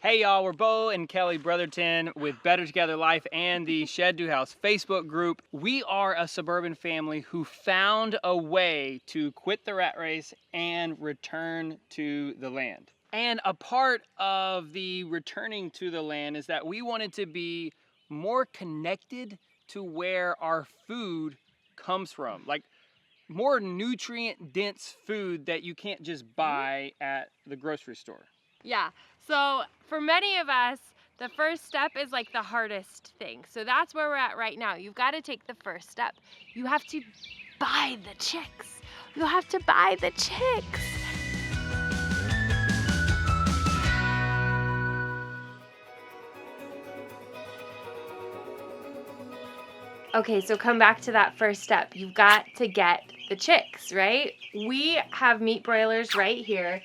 Hey y'all, we're Bo and Kelly Brotherton with Better Together Life and the Shed Do House Facebook group. We are a suburban family who found a way to quit the rat race and return to the land. And a part of the returning to the land is that we wanted to be more connected to where our food comes from. Like more nutrient dense food that you can't just buy at the grocery store. Yeah, so for many of us, the first step is like the hardest thing. So that's where we're at right now. You've got to take the first step. You have to buy the chicks. You have to buy the chicks. Okay, so come back to that first step. You've got to get the chicks, right? We have meat broilers right here.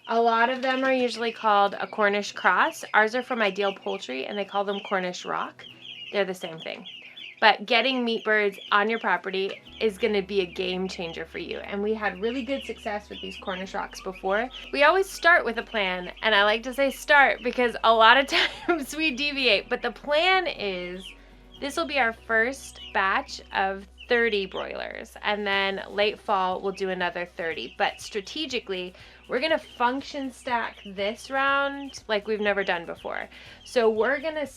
A lot of them are usually called a Cornish cross. Ours are from Ideal Poultry and they call them Cornish rock. They're the same thing. But getting meat birds on your property is going to be a game changer for you. And we had really good success with these Cornish rocks before. We always start with a plan, and I like to say start because a lot of times we deviate. But the plan is this will be our first batch of 30 broilers, and then late fall we'll do another 30. But strategically, we're gonna function stack this round like we've never done before. So we're gonna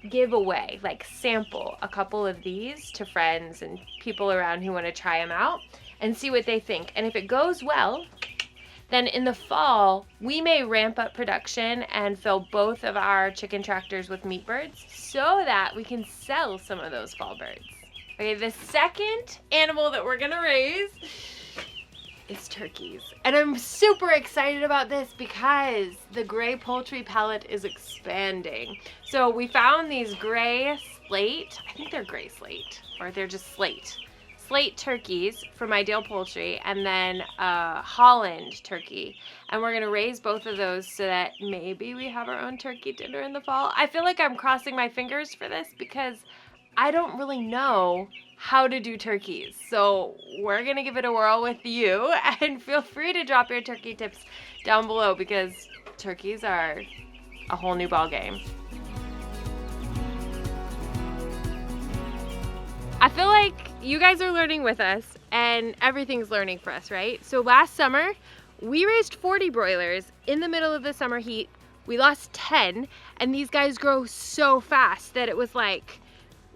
give away, like sample a couple of these to friends and people around who wanna try them out and see what they think. And if it goes well, then in the fall, we may ramp up production and fill both of our chicken tractors with meat birds so that we can sell some of those fall birds. Okay, the second animal that we're gonna raise is turkeys. And I'm super excited about this because the gray poultry palette is expanding. So we found these gray slate, I think they're gray slate, or they're just slate turkeys from Ideal Poultry, and then Holland turkey. And we're gonna raise both of those so that maybe we have our own turkey dinner in the fall. I feel like I'm crossing my fingers for this because I don't really know how to do turkeys. So we're gonna give it a whirl with you, and feel free to drop your turkey tips down below because turkeys are a whole new ball game. I feel like you guys are learning with us and everything's learning for us, right? So last summer, we raised 40 broilers in the middle of the summer heat. We lost 10, and these guys grow so fast that it was like,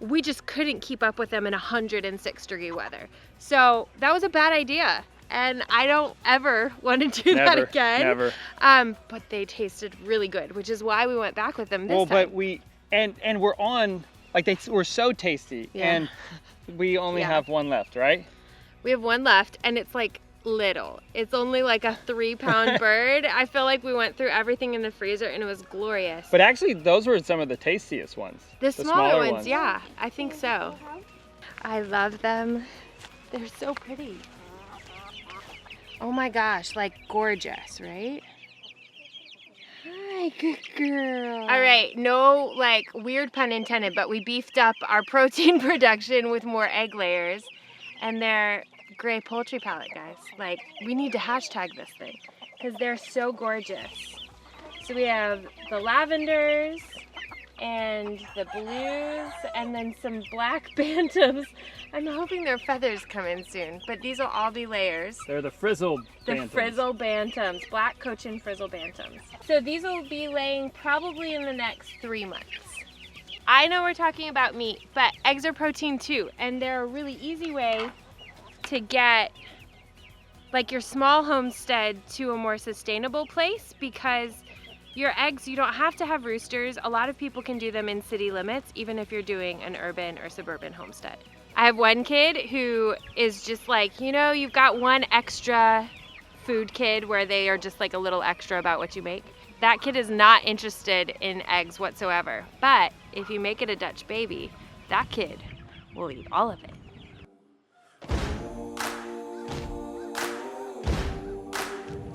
we just couldn't keep up with them in 106-degree weather. So that was a bad idea. And I don't ever want to do that again. Never. But they tasted really good, which is why we went back with them this time. Well, but we, and we're on, like they were so tasty. Yeah. And we only have one left, right? We have one left, and it's like little. It's only like a 3-pound bird. I feel like we went through everything in the freezer and it was glorious. But actually, those were some of the tastiest ones. The smaller ones, yeah, I think so. I love them. They're so pretty. Oh my gosh, like gorgeous, right? Hi, good girl. All right, no like weird pun intended, but we beefed up our protein production with more egg layers, and they're gray poultry palette, guys. Like, we need to hashtag this thing because they're so gorgeous. So we have the lavenders and the blues and then some black bantams. I'm hoping their feathers come in soon, but these will all be layers. They're the frizzle bantams. The frizzle bantams, black Cochin frizzle bantams. So these will be laying probably in the next 3 months. I know we're talking about meat, but eggs are protein too, and they're a really easy way to get like your small homestead to a more sustainable place because your eggs, you don't have to have roosters. A lot of people can do them in city limits, even if you're doing an urban or suburban homestead. I have one kid who is just like, you know, you've got one extra food kid where they are just like a little extra about what you make. That kid is not interested in eggs whatsoever. But if you make it a Dutch baby, that kid will eat all of it.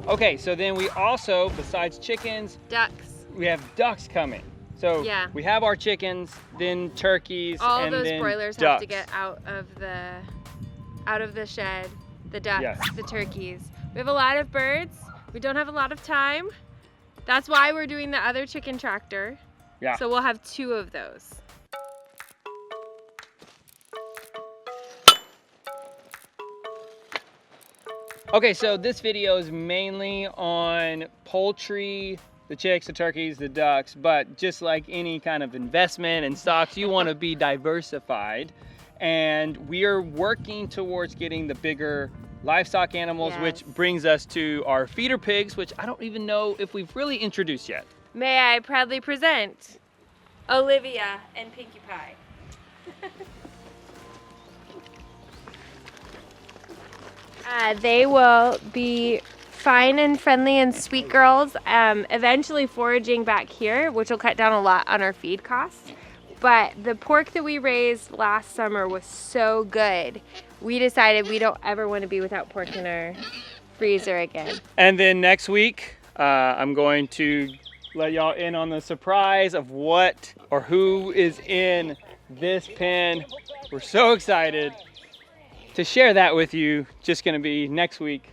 Okay, so then we also, besides chickens, ducks. We have ducks coming. So yeah. We have our chickens, then turkeys, all and those then broilers ducks. have to get out of the shed. The ducks, the turkeys. We have a lot of birds. We don't have a lot of time, That's why we're doing the other chicken tractor. Yeah. So we'll have 2 of those. Okay, so this video is mainly on poultry, the chicks, the turkeys, the ducks, but just like any kind of investment in stocks, you want to be diversified. And we are working towards getting the bigger livestock animals, Yes. which brings us to our feeder pigs, which I don't even know if we've really introduced yet. May I proudly present Olivia and Pinkie Pie. They will be fine and friendly and sweet girls, eventually foraging back here, which will cut down a lot on our feed costs. But the pork that we raised last summer was so good, we decided we don't ever want to be without pork in our freezer again. And then next week, I'm going to let y'all in on the surprise of what or who is in this pen. We're so excited to share that with you. Just gonna be next week.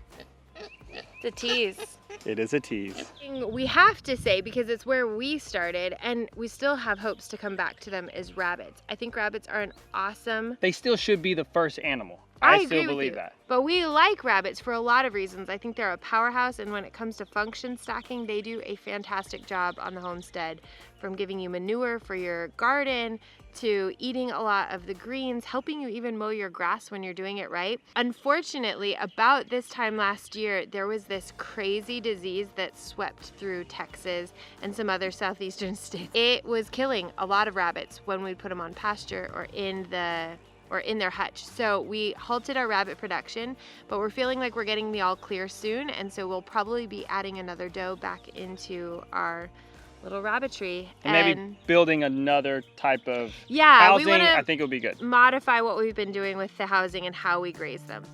The tease. It is a tease. We have to say, because it's where we started and we still have hopes to come back to them, is rabbits. I think rabbits are an awesome... They still should be the first animal. I still agree with believe you. that. But we like rabbits for a lot of reasons. I think they're a powerhouse, and when it comes to function stacking, they do a fantastic job on the homestead, from giving you manure for your garden to eating a lot of the greens, helping you even mow your grass when you're doing it right. Unfortunately, about this time last year, there was this crazy disease that swept through Texas and some other southeastern states. It was killing a lot of rabbits when we put them on pasture or in their hutch. So we halted our rabbit production, but we're feeling like we're getting the all clear soon, and so we'll probably be adding another doe back into our little rabbitry. And maybe building another type of housing. housing, I think it'll be good. Modify what we've been doing with the housing and how we graze them.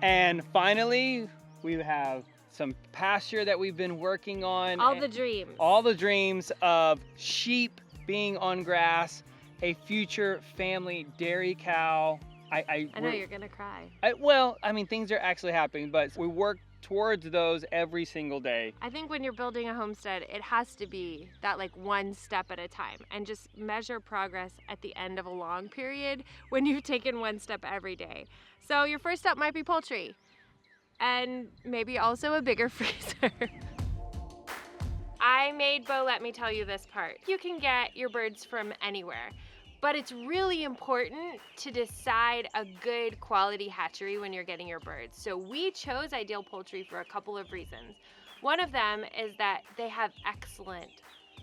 And finally, we have some pasture that we've been working on. All the dreams. All the dreams of sheep being on grass, a future family dairy cow. I know you're gonna cry. Well, I mean, things are actually happening, but we work towards those every single day. I think when you're building a homestead, it has to be that like one step at a time, and just measure progress at the end of a long period when you've taken one step every day. So your first step might be poultry, and maybe also a bigger freezer. I made Bo let me tell you this part. You can get your birds from anywhere, but it's really important to decide a good quality hatchery when you're getting your birds. So we chose Ideal Poultry for a couple of reasons. One of them is that they have excellent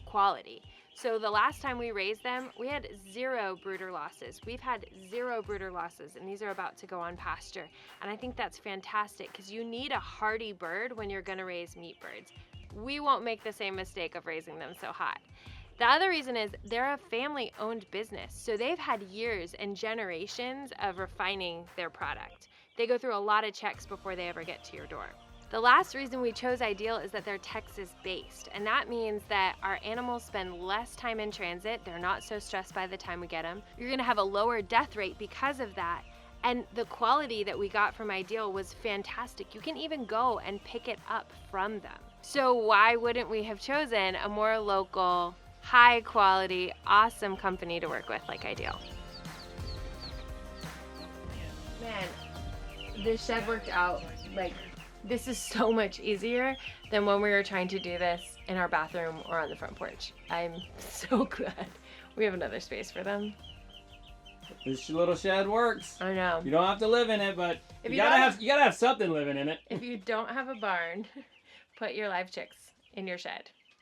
quality. So the last time we raised them, we had 0 brooder losses. We've had 0 brooder losses, and these are about to go on pasture. And I think that's fantastic, because you need a hardy bird when you're gonna raise meat birds. We won't make the same mistake of raising them so hot. The other reason is they're a family-owned business, so they've had years and generations of refining their product. They go through a lot of checks before they ever get to your door. The last reason we chose Ideal is that they're Texas-based, and that means that our animals spend less time in transit. They're not so stressed by the time we get them. You're gonna have a lower death rate because of that, and the quality that we got from Ideal was fantastic. You can even go and pick it up from them. So why wouldn't we have chosen a more local, high quality, awesome company to work with like Ideal? Man, this shed worked out. Like, this is so much easier than when we were trying to do this in our bathroom or on the front porch. I'm so glad we have another space for them. This little shed works. I know. You don't have to live in it, but you gotta have something living in it. If you don't have a barn, put your live chicks in your shed.